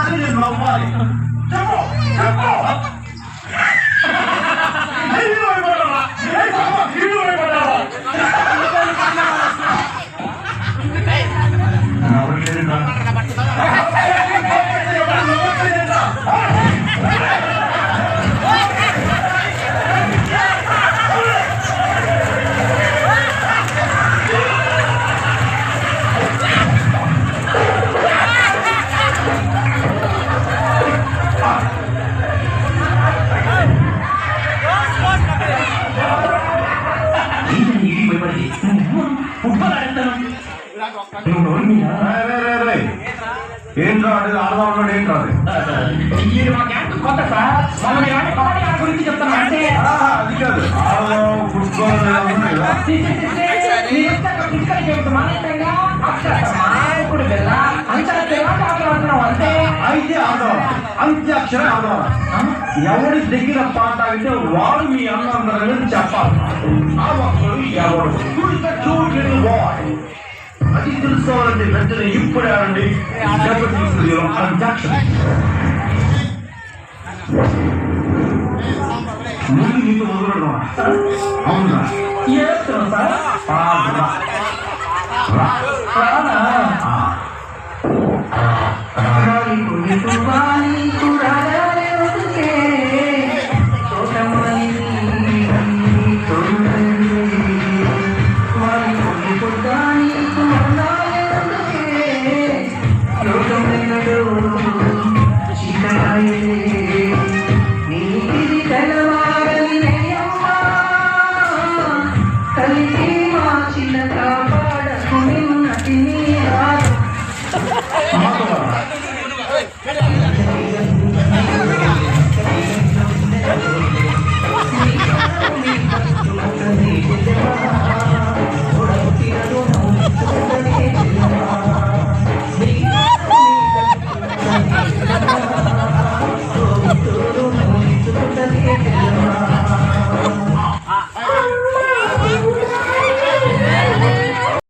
అని నేను నవ్వాలి. చెప్పు చెప్పు. ఏంట్రా అంటే ఆడదాం ఏంట్రా కొత్త సార్ గురించి చెప్తాను అంటే అది కాదు ఆడదాం ఫుట్బాల్ అయితే ఆడదాం అంత్యాక్షర ఆడదాం. ఎవరి దగ్గర పాట అయితే వాడు మీ అన్న చెప్పాలి. ఆ ఒక్కడు ఎవడు బాయ్ అది తెలుసుకోవాలంటే వెంటనే ఇప్పుడే ఆడండి. అంత్యాక్షర ముందు నీకు మొదలు అవునా లోకం